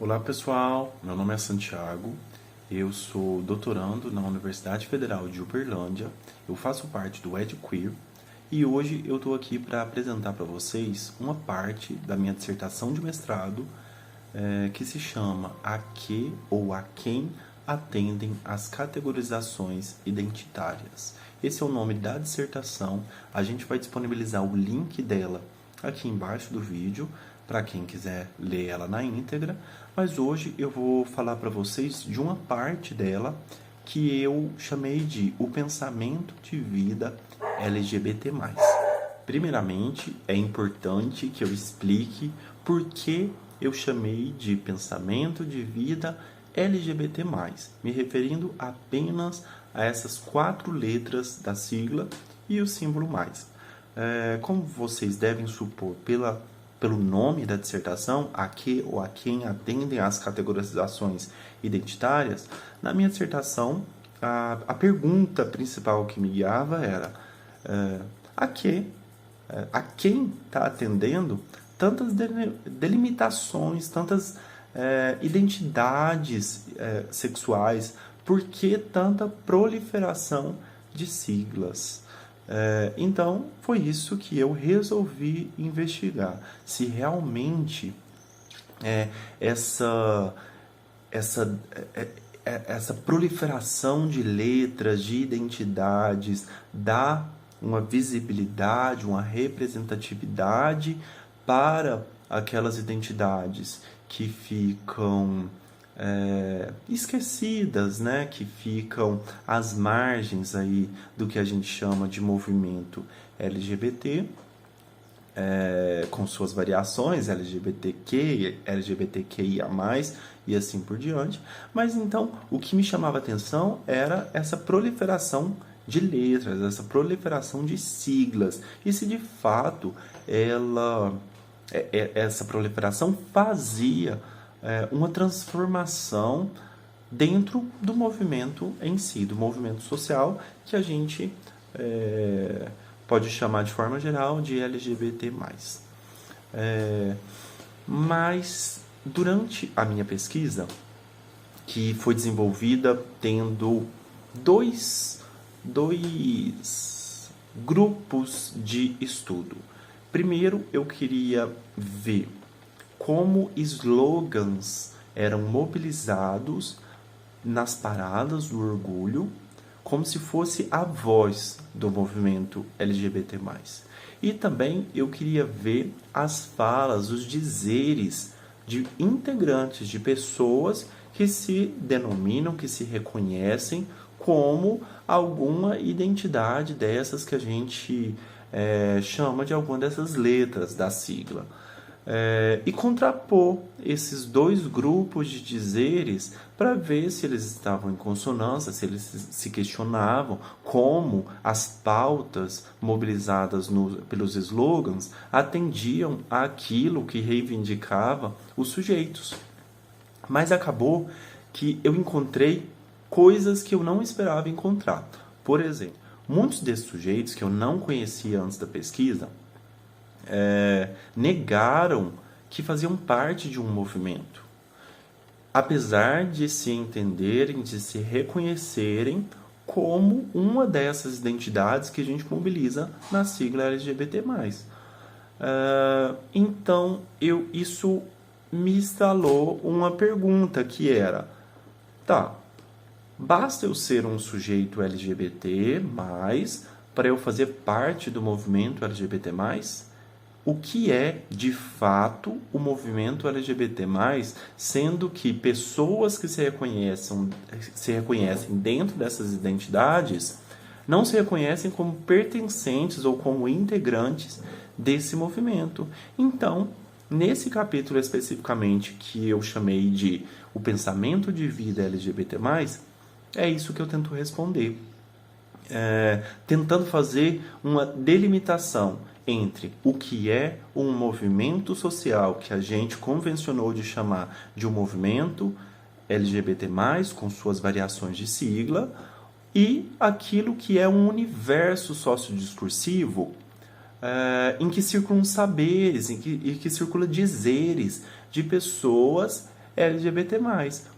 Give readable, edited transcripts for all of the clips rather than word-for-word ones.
Olá pessoal, meu nome é Santiago, eu sou doutorando na Universidade Federal de Uberlândia, eu faço parte do EdQueer e hoje eu estou aqui para apresentar para vocês uma parte da minha dissertação de mestrado que se chama A que ou a quem atendem as categorizações identitárias. Esse é o nome da dissertação, a gente vai disponibilizar o link dela aqui embaixo do vídeo, para quem quiser ler ela na íntegra, mas hoje eu vou falar para vocês de uma parte dela que eu chamei de O Pensamento de Vida LGBT+. Primeiramente, é importante que eu explique por que eu chamei de Pensamento de Vida LGBT+, me referindo apenas a essas 4 letras da sigla e o símbolo mais. Como vocês devem supor pelo nome da dissertação, a que ou a quem atendem às categorizações identitárias, na minha dissertação, a pergunta principal que me guiava era a quem está atendendo tantas delimitações, tantas identidades sexuais, por que tanta proliferação de siglas? Então, foi isso que eu resolvi investigar. Se realmente essa proliferação de letras, de identidades, dá uma visibilidade, uma representatividade para aquelas identidades que ficam esquecidas, né? Que ficam às margens aí do que a gente chama de movimento LGBT, com suas variações, LGBTQ, LGBTQIA+, e assim por diante. Mas então, o que me chamava a atenção era essa proliferação de letras, essa proliferação de siglas, e se de fato essa proliferação fazia uma transformação dentro do movimento em si, do movimento social, que a gente pode chamar de forma geral de LGBT+. Mas durante a minha pesquisa, que foi desenvolvida tendo dois grupos de estudo. Primeiro, eu queria ver como slogans eram mobilizados nas paradas do orgulho, como se fosse a voz do movimento LGBT+. E também eu queria ver as falas, os dizeres de integrantes, de pessoas que se denominam, que se reconhecem como alguma identidade dessas que a gente chama de alguma dessas letras da sigla. E contrapor esses dois grupos de dizeres para ver se eles estavam em consonância, se eles se questionavam como as pautas mobilizadas pelos slogans atendiam àquilo que reivindicava os sujeitos. Mas acabou que eu encontrei coisas que eu não esperava encontrar. Por exemplo, muitos desses sujeitos que eu não conhecia antes da pesquisa negaram que faziam parte de um movimento, apesar de se entenderem, de se reconhecerem como uma dessas identidades que a gente mobiliza na sigla LGBT+. Então, isso me instalou uma pergunta que era, basta eu ser um sujeito LGBT+, para eu fazer parte do movimento LGBT+? O que é, de fato, o movimento LGBT+, sendo que pessoas que se reconhecem dentro dessas identidades não se reconhecem como pertencentes ou como integrantes desse movimento. Então, nesse capítulo especificamente, que eu chamei de O Pensamento de Vida LGBT+, é isso que eu tento responder. Tentando fazer uma delimitação entre o que é um movimento social que a gente convencionou de chamar de um movimento LGBT+, com suas variações de sigla, e aquilo que é um universo sociodiscursivo em que circulam saberes, em que circula dizeres de pessoas LGBT+.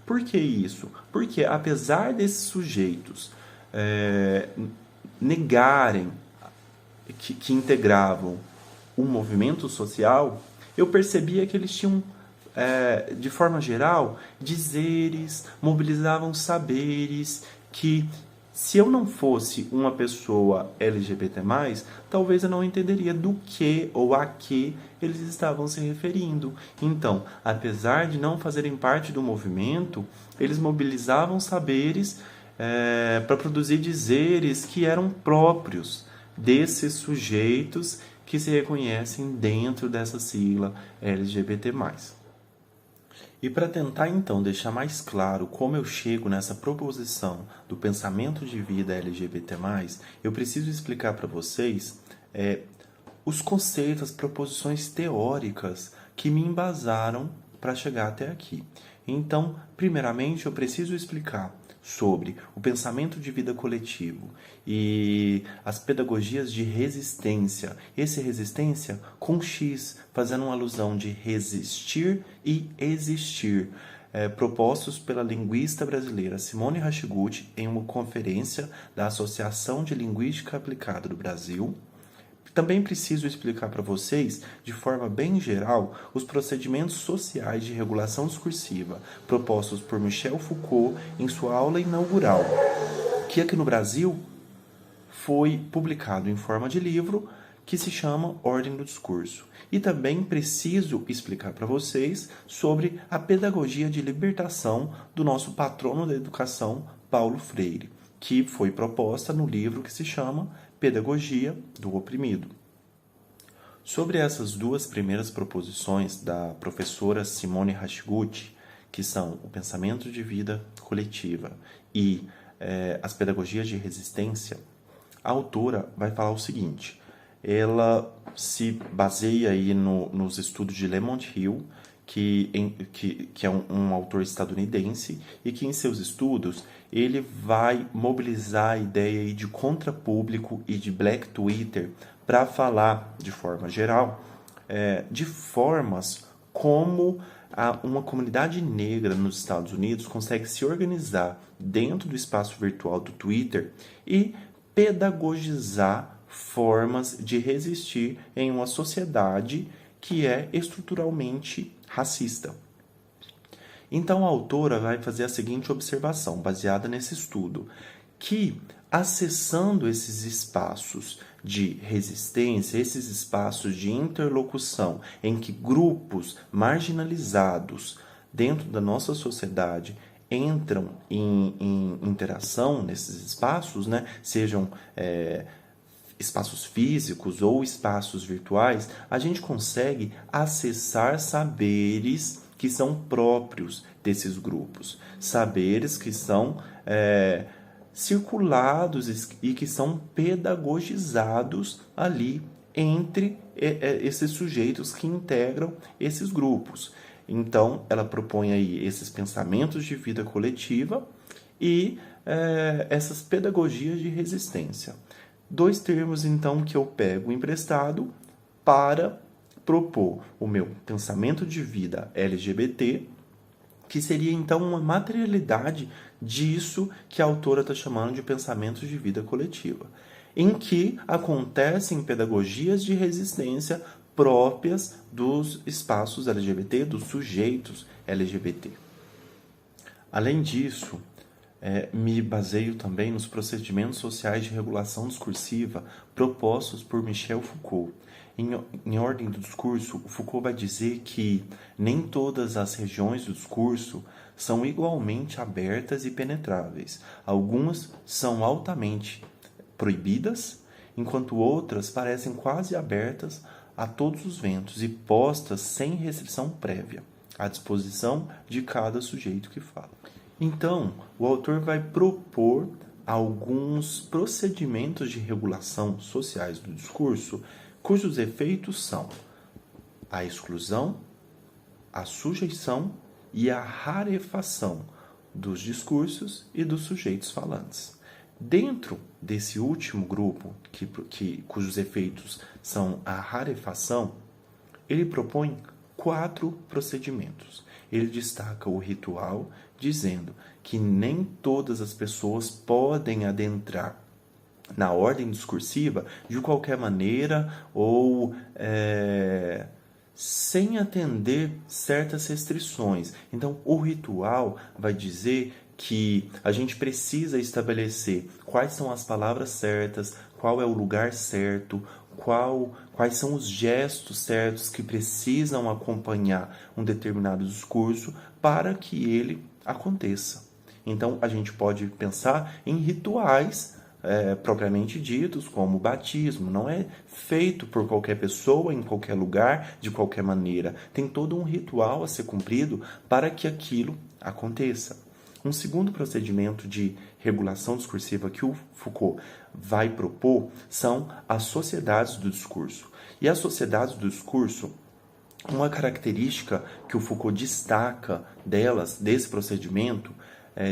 Por que isso? Porque apesar desses sujeitos negarem que integravam um movimento social, eu percebia que eles tinham, de forma geral, dizeres, mobilizavam saberes que, se eu não fosse uma pessoa LGBT+, talvez eu não entenderia do que ou a que eles estavam se referindo. Então, apesar de não fazerem parte do movimento, eles mobilizavam saberes para produzir dizeres que eram próprios desses sujeitos que se reconhecem dentro dessa sigla LGBT+. E para tentar então deixar mais claro como eu chego nessa proposição do pensamento de vida LGBT+, eu preciso explicar para vocês os conceitos, as proposições teóricas que me embasaram para chegar até aqui. Então, primeiramente, eu preciso explicar sobre o pensamento de vida coletivo e as pedagogias de resistência. Esse resistência com X, fazendo uma alusão de resistir e existir, propostos pela linguista brasileira Simone Hashiguchi em uma conferência da Associação de Linguística Aplicada do Brasil. Também preciso explicar para vocês, de forma bem geral, os procedimentos sociais de regulação discursiva propostos por Michel Foucault em sua aula inaugural, que aqui no Brasil foi publicado em forma de livro, que se chama Ordem do Discurso. E também preciso explicar para vocês sobre a pedagogia de libertação do nosso patrono da educação, Paulo Freire, que foi proposta no livro que se chama Pedagogia do Oprimido. Sobre essas duas primeiras proposições da professora Simone Hashiguchi, que são o pensamento de vida coletiva e as pedagogias de resistência, a autora vai falar o seguinte: ela se baseia aí nos estudos de Lemont Hill, que é um autor estadunidense, e que em seus estudos ele vai mobilizar a ideia aí de contrapúblico e de Black Twitter para falar, de forma geral, de formas como uma comunidade negra nos Estados Unidos consegue se organizar dentro do espaço virtual do Twitter e pedagogizar formas de resistir em uma sociedade que é estruturalmente racista. Então a autora vai fazer a seguinte observação, baseada nesse estudo, que acessando esses espaços de resistência, esses espaços de interlocução em que grupos marginalizados dentro da nossa sociedade entram em interação nesses espaços, né? Sejam espaços físicos ou espaços virtuais, a gente consegue acessar saberes que são próprios desses grupos, saberes que são circulados e que são pedagogizados ali entre esses sujeitos que integram esses grupos. Então, ela propõe aí esses pensamentos de vida coletiva e essas pedagogias de resistência. Dois termos, então, que eu pego emprestado para propor o meu pensamento de vida LGBT, que seria, então, uma materialidade disso que a autora está chamando de pensamento de vida coletiva, em que acontecem pedagogias de resistência próprias dos espaços LGBT, dos sujeitos LGBT. Além disso, me baseio também nos procedimentos sociais de regulação discursiva propostos por Michel Foucault. Em Ordem do Discurso, o Foucault vai dizer que nem todas as regiões do discurso são igualmente abertas e penetráveis. Algumas são altamente proibidas, enquanto outras parecem quase abertas a todos os ventos e postas sem restrição prévia, à disposição de cada sujeito que fala. Então, o autor vai propor alguns procedimentos de regulação sociais do discurso cujos efeitos são a exclusão, a sujeição e a rarefação dos discursos e dos sujeitos falantes. Dentro desse último grupo, cujos efeitos são a rarefação, ele propõe 4 procedimentos. ele destaca o ritual, dizendo que nem todas as pessoas podem adentrar na ordem discursiva de qualquer maneira ou sem atender certas restrições. Então, o ritual vai dizer que a gente precisa estabelecer quais são as palavras certas, qual é o lugar certo, quais são os gestos certos que precisam acompanhar um determinado discurso para que ele aconteça. Então, a gente pode pensar em rituais propriamente ditos, como o batismo. Não é feito por qualquer pessoa, em qualquer lugar, de qualquer maneira. Tem todo um ritual a ser cumprido para que aquilo aconteça. Um segundo procedimento de regulação discursiva que o Foucault vai propor são as sociedades do discurso. E as sociedades do discurso, uma característica que o Foucault destaca delas, desse procedimento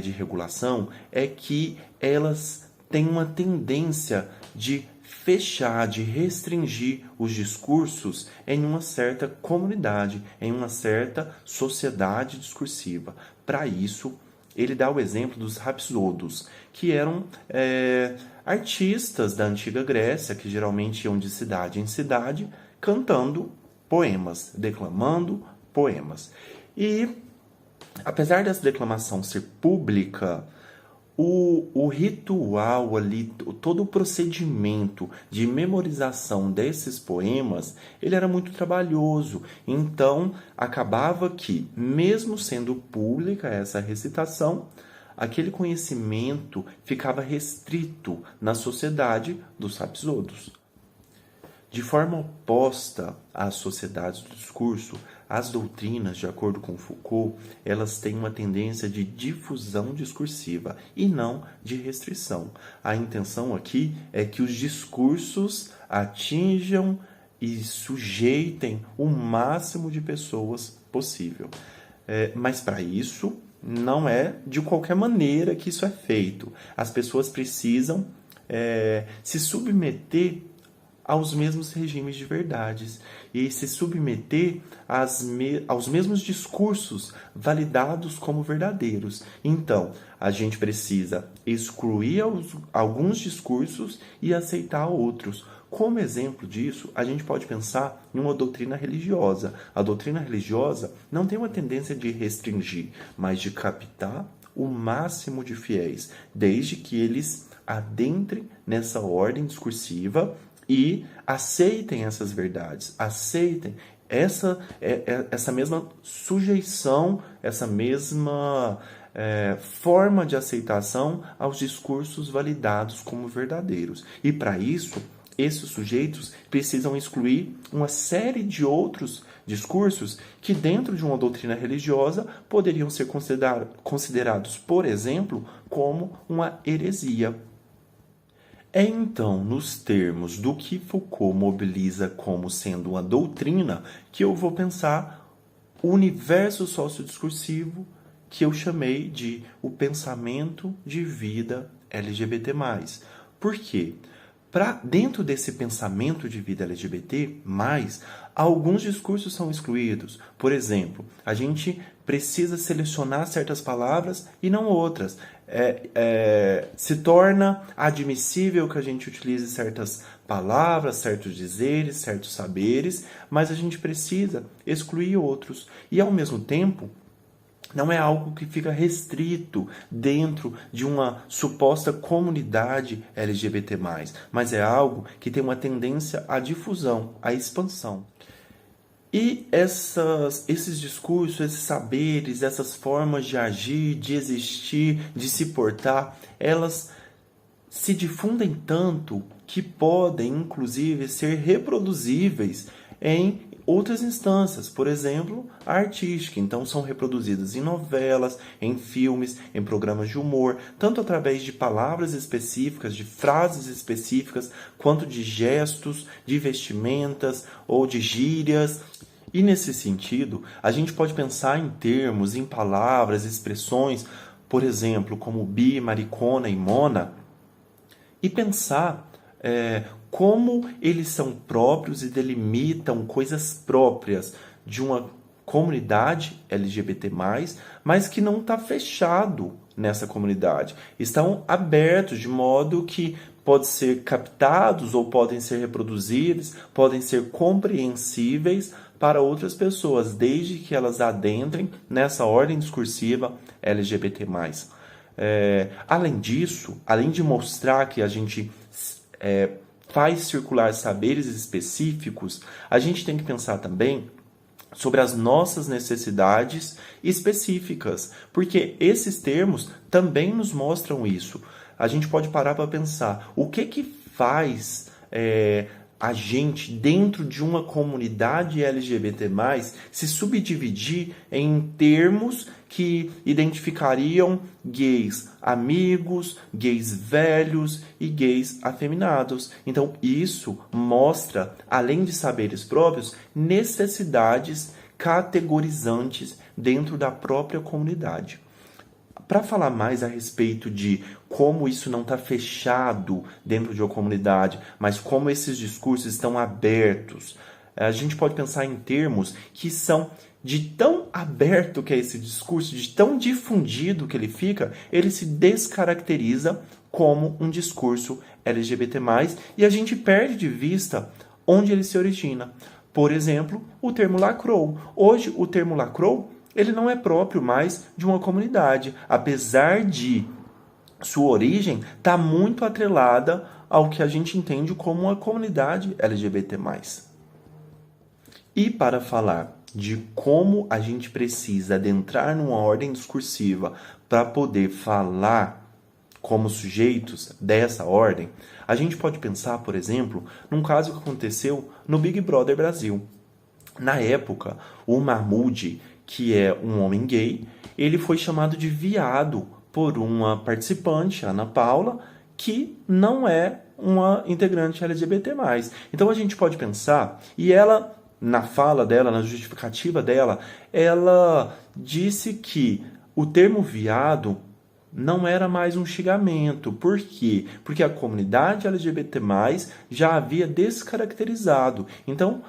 de regulação, é que elas têm uma tendência de fechar, de restringir os discursos em uma certa comunidade, em uma certa sociedade discursiva. Para isso, ele dá o exemplo dos rapsodos, que eram artistas da antiga Grécia, que geralmente iam de cidade em cidade, cantando poemas, declamando poemas. E, apesar dessa declamação ser pública, o ritual ali, todo o procedimento de memorização desses poemas, ele era muito trabalhoso. Então, acabava que, mesmo sendo pública essa recitação, aquele conhecimento ficava restrito na sociedade dos rapsodos. De forma oposta às sociedades do discurso, as doutrinas, de acordo com Foucault, elas têm uma tendência de difusão discursiva e não de restrição. A intenção aqui é que os discursos atinjam e sujeitem o máximo de pessoas possível. Mas para isso, não é de qualquer maneira que isso é feito. As pessoas precisam se submeter aos mesmos regimes de verdades e se submeter aos mesmos discursos validados como verdadeiros. Então, a gente precisa excluir alguns discursos e aceitar outros. Como exemplo disso, a gente pode pensar em uma doutrina religiosa. A doutrina religiosa não tem uma tendência de restringir, mas de captar o máximo de fiéis, desde que eles adentrem nessa ordem discursiva e aceitem essas verdades, aceitem essa mesma sujeição, essa mesma forma de aceitação aos discursos validados como verdadeiros. E para isso, esses sujeitos precisam excluir uma série de outros discursos que, dentro de uma doutrina religiosa, poderiam ser considerados, por exemplo, como uma heresia. É então, nos termos do que Foucault mobiliza como sendo uma doutrina, que eu vou pensar o universo sociodiscursivo que eu chamei de o pensamento de vida LGBT+. Por quê? Dentro desse pensamento de vida LGBT+, alguns discursos são excluídos. Por exemplo, a gente precisa selecionar certas palavras e não outras. Se torna admissível que a gente utilize certas palavras, certos dizeres, certos saberes, mas a gente precisa excluir outros. E, ao mesmo tempo, não é algo que fica restrito dentro de uma suposta comunidade LGBT+, mas é algo que tem uma tendência à difusão, à expansão. E esses discursos, esses saberes, essas formas de agir, de existir, de se portar, elas se difundem tanto que podem, inclusive, ser reproduzíveis em outras instâncias, por exemplo, a artística. Então, são reproduzidas em novelas, em filmes, em programas de humor, tanto através de palavras específicas, de frases específicas, quanto de gestos, de vestimentas ou de gírias. E, nesse sentido, a gente pode pensar em termos, em palavras, expressões, por exemplo, como bi, maricona e mona, e pensar como eles são próprios e delimitam coisas próprias de uma comunidade LGBT+, mas que não está fechado nessa comunidade. Estão abertos de modo que podem ser captados ou podem ser reproduzíveis, podem ser compreensíveis para outras pessoas, desde que elas adentrem nessa ordem discursiva LGBT+. Além disso, além de mostrar que a gente faz circular saberes específicos, a gente tem que pensar também sobre as nossas necessidades específicas, porque esses termos também nos mostram isso. A gente pode parar para pensar o que faz a gente, dentro de uma comunidade LGBT+, se subdividir em termos que identificariam gays amigos, gays velhos e gays afeminados. Então, isso mostra, além de saberes próprios, necessidades categorizantes dentro da própria comunidade. Para falar mais a respeito de como isso não está fechado dentro de uma comunidade, mas como esses discursos estão abertos, a gente pode pensar em termos que são de tão aberto que é esse discurso, de tão difundido que ele fica, ele se descaracteriza como um discurso LGBT+, e a gente perde de vista onde ele se origina. Por exemplo, o termo lacrou. Hoje, o termo lacrou ele não é próprio mais de uma comunidade, apesar de sua origem estar muito atrelada ao que a gente entende como uma comunidade LGBT+. E para falar de como a gente precisa adentrar numa ordem discursiva para poder falar como sujeitos dessa ordem, a gente pode pensar, por exemplo, num caso que aconteceu no Big Brother Brasil. Na época, o Mahmoud, que é um homem gay, ele foi chamado de viado por uma participante, Ana Paula, que não é uma integrante LGBT+. Então a gente pode pensar, e ela, na fala dela, na justificativa dela, ela disse que o termo viado não era mais um xingamento. Por quê? Porque a comunidade LGBT+, já havia descaracterizado. Então,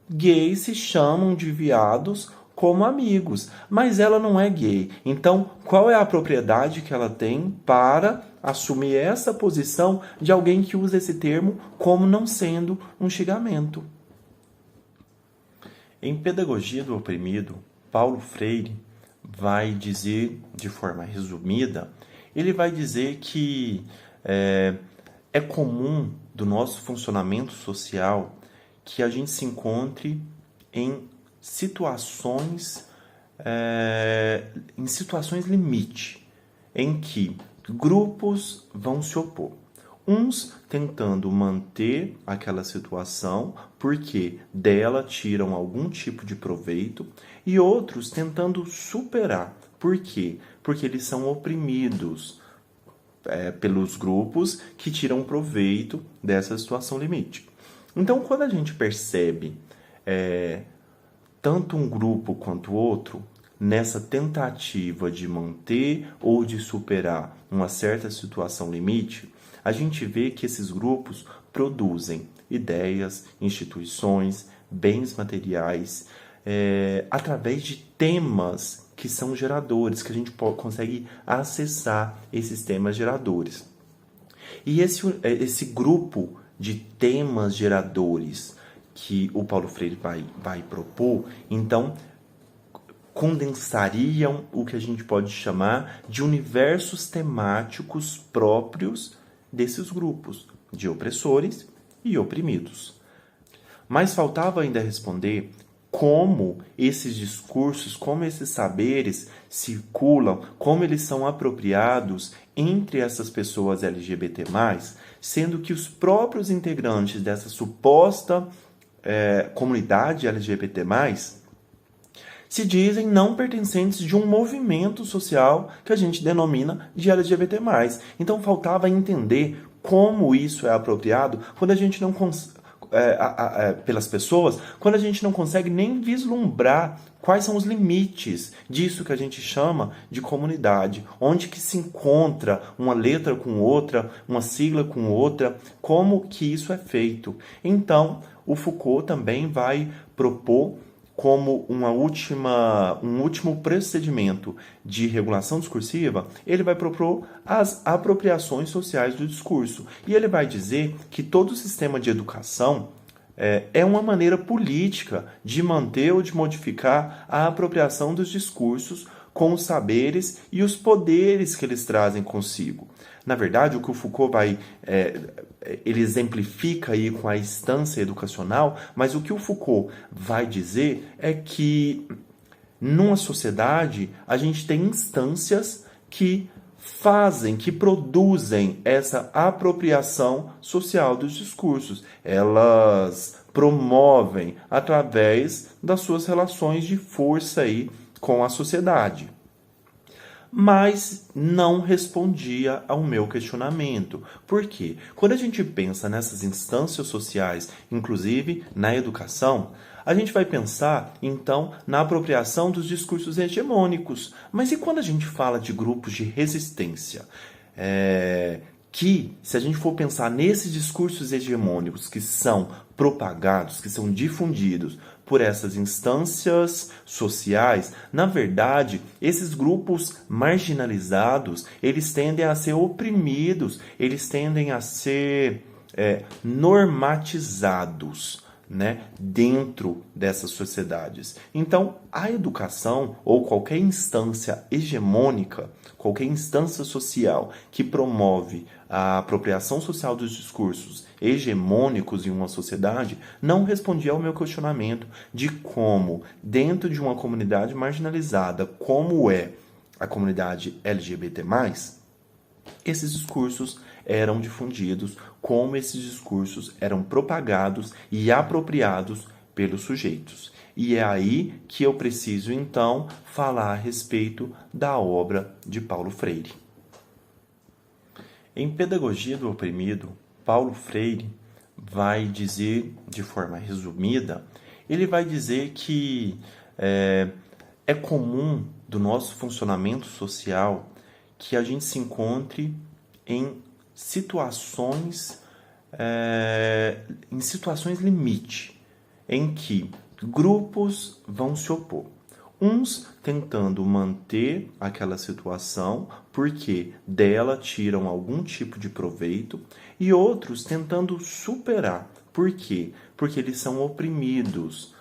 gays se chamam de viados como amigos, mas ela não é gay. Então, qual é a propriedade que ela tem para assumir essa posição de alguém que usa esse termo como não sendo um xingamento? Em Pedagogia do Oprimido, Paulo Freire vai dizer, de forma resumida, ele vai dizer que é comum do nosso funcionamento social que a gente se encontre em situações limite, em que grupos vão se opor. Uns tentando manter aquela situação porque dela tiram algum tipo de proveito e outros tentando superar. Por quê? Porque eles são oprimidos pelos grupos que tiram proveito dessa situação limite. Então, quando a gente percebe tanto um grupo quanto outro nessa tentativa de manter ou de superar uma certa situação limite, a gente vê que esses grupos produzem ideias, instituições, bens materiais, através de temas que são geradores, que a gente consegue acessar esses temas geradores. E esse grupo de temas geradores que o Paulo Freire vai propor, então, condensariam o que a gente pode chamar de universos temáticos próprios desses grupos, de opressores e oprimidos. Mas faltava ainda responder como esses discursos, como esses saberes circulam, como eles são apropriados entre essas pessoas LGBT+, sendo que os próprios integrantes dessa suposta comunidade LGBT+, se dizem não pertencentes de um movimento social que a gente denomina de LGBT+. Então faltava entender como isso é apropriado quando a gente não pelas pessoas, quando a gente não consegue nem vislumbrar quais são os limites disso que a gente chama de comunidade, onde que se encontra uma letra com outra, uma sigla com outra, como que isso é feito. Então, o Foucault também vai propor como um último procedimento de regulação discursiva, ele vai propor as apropriações sociais do discurso. E ele vai dizer que todo o sistema de educação é uma maneira política de manter ou de modificar a apropriação dos discursos com os saberes e os poderes que eles trazem consigo. Na verdade, o que o Foucault ele exemplifica aí com a instância educacional, mas o que o Foucault vai dizer é que numa sociedade a gente tem instâncias que que produzem essa apropriação social dos discursos. Elas promovem através das suas relações de força aí com a sociedade. Mas não respondia ao meu questionamento. Por quê? Quando a gente pensa nessas instâncias sociais, inclusive na educação, a gente vai pensar, então, na apropriação dos discursos hegemônicos. Mas e quando a gente fala de grupos de resistência? Que, se a gente for pensar nesses discursos hegemônicos que são propagados, que são difundidos por essas instâncias sociais, na verdade, esses grupos marginalizados, eles tendem a ser oprimidos, eles tendem a ser normatizados, né, dentro dessas sociedades. Então, a educação ou qualquer instância hegemônica, qualquer instância social que promove a apropriação social dos discursos hegemônicos em uma sociedade, não respondia ao meu questionamento de como, dentro de uma comunidade marginalizada, como é a comunidade LGBT+, esses discursos eram difundidos, como esses discursos eram propagados e apropriados pelos sujeitos. E é aí que eu preciso, então, falar a respeito da obra de Paulo Freire. Em Pedagogia do Oprimido, Paulo Freire vai dizer, de forma resumida, ele vai dizer que é comum do nosso funcionamento social que a gente se encontre em situações limite, em que grupos vão se opor. Uns tentando manter aquela situação porque dela tiram algum tipo de proveito e outros tentando superar. Por quê? Porque eles são oprimidos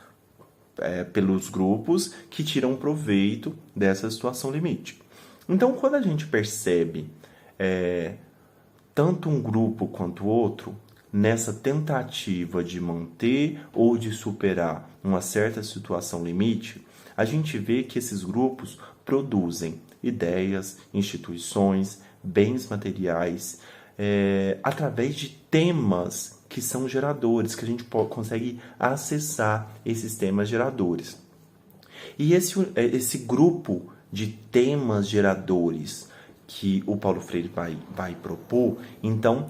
pelos grupos que tiram proveito dessa situação limite. Então, quando a gente percebe tanto um grupo quanto outro nessa tentativa de manter ou de superar uma certa situação limite, a gente vê que esses grupos produzem ideias, instituições, bens materiais, através de temas que são geradores, que a gente consegue acessar esses temas geradores. E esse grupo de temas geradores que o Paulo Freire vai propor, então,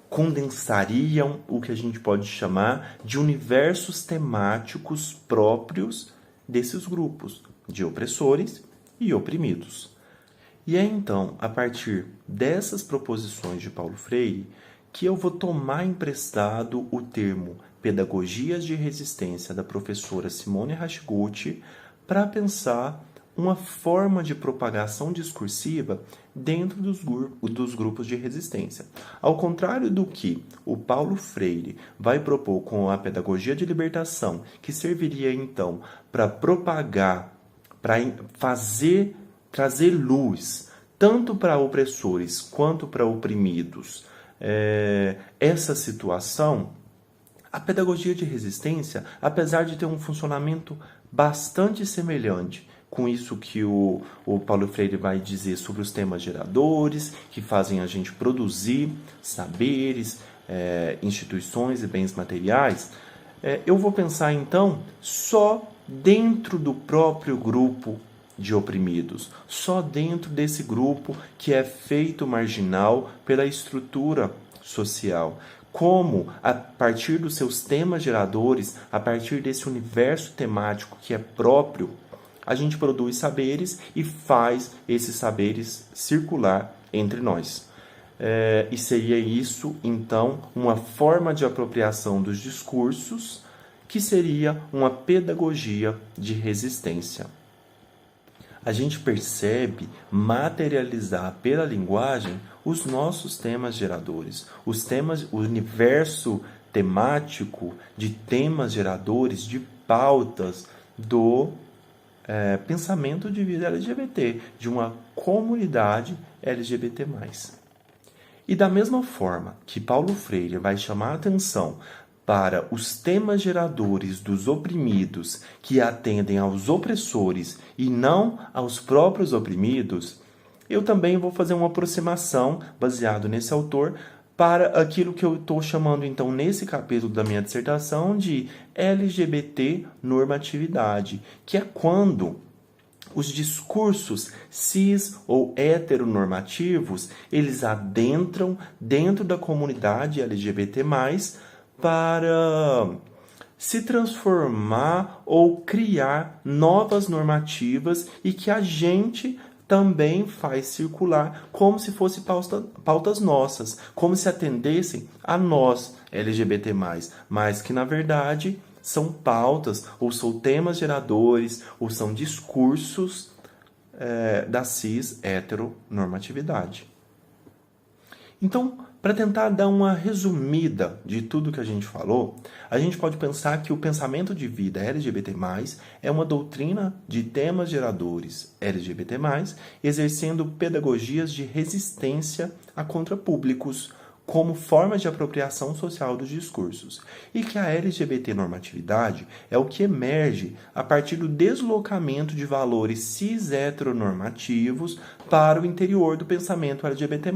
condensariam o que a gente pode chamar de universos temáticos próprios desses grupos de opressores e oprimidos. E é então, a partir dessas proposições de Paulo Freire, que eu vou tomar emprestado o termo Pedagogias de Resistência da professora Simone Hashiguchi para pensar uma forma de propagação discursiva dentro dos grupos de resistência. Ao contrário do que o Paulo Freire vai propor com a pedagogia de libertação, que serviria então para propagar, para trazer luz, tanto para opressores quanto para oprimidos, essa situação, a pedagogia de resistência, apesar de ter um funcionamento bastante semelhante com isso que o Paulo Freire vai dizer sobre os temas geradores, que fazem a gente produzir saberes, instituições e bens materiais, eu vou pensar então só dentro do próprio grupo de oprimidos, só dentro desse grupo que é feito marginal pela estrutura social. Como, a partir dos seus temas geradores, a partir desse universo temático que é próprio, a gente produz saberes e faz esses saberes circular entre nós. E seria isso, então, uma forma de apropriação dos discursos que seria uma pedagogia de resistência. A gente percebe materializar pela linguagem os nossos temas geradores, o universo temático de temas geradores, de pautas do pensamento de vida LGBT, de uma comunidade LGBT+. E da mesma forma que Paulo Freire vai chamar a atenção para os temas geradores dos oprimidos que atendem aos opressores e não aos próprios oprimidos, eu também vou fazer uma aproximação, baseado nesse autor, para aquilo que eu estou chamando, então, nesse capítulo da minha dissertação, de LGBT normatividade, que é quando os discursos cis ou heteronormativos, eles adentram dentro da comunidade LGBT+, para se transformar ou criar novas normativas e que a gente também faz circular como se fossem pautas nossas, como se atendessem a nós, LGBT+, mas que, na verdade, são pautas ou são temas geradores ou são discursos da cis heteronormatividade. Então, para tentar dar uma resumida de tudo que a gente falou, a gente pode pensar que o pensamento de vida LGBT+, é uma doutrina de temas geradores LGBT+, exercendo pedagogias de resistência a contrapúblicos, como forma de apropriação social dos discursos, e que a LGBT normatividade é o que emerge a partir do deslocamento de valores cis-heteronormativos para o interior do pensamento LGBT+,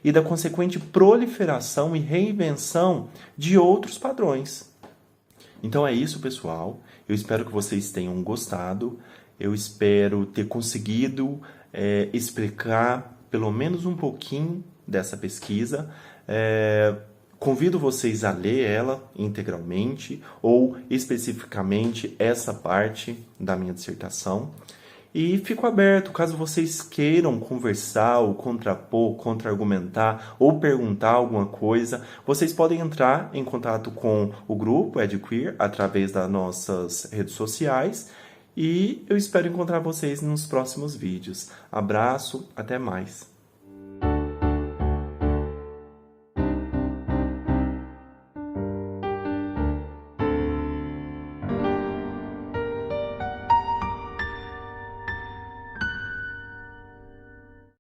e da consequente proliferação e reinvenção de outros padrões. Então é isso, pessoal. Eu espero que vocês tenham gostado. Eu espero ter conseguido explicar pelo menos um pouquinho dessa pesquisa. Convido vocês a ler ela integralmente ou especificamente essa parte da minha dissertação. E fico aberto, caso vocês queiram conversar ou contrapor, contra-argumentar ou perguntar alguma coisa, vocês podem entrar em contato com o grupo EdQueer através das nossas redes sociais e eu espero encontrar vocês nos próximos vídeos. Abraço, até mais!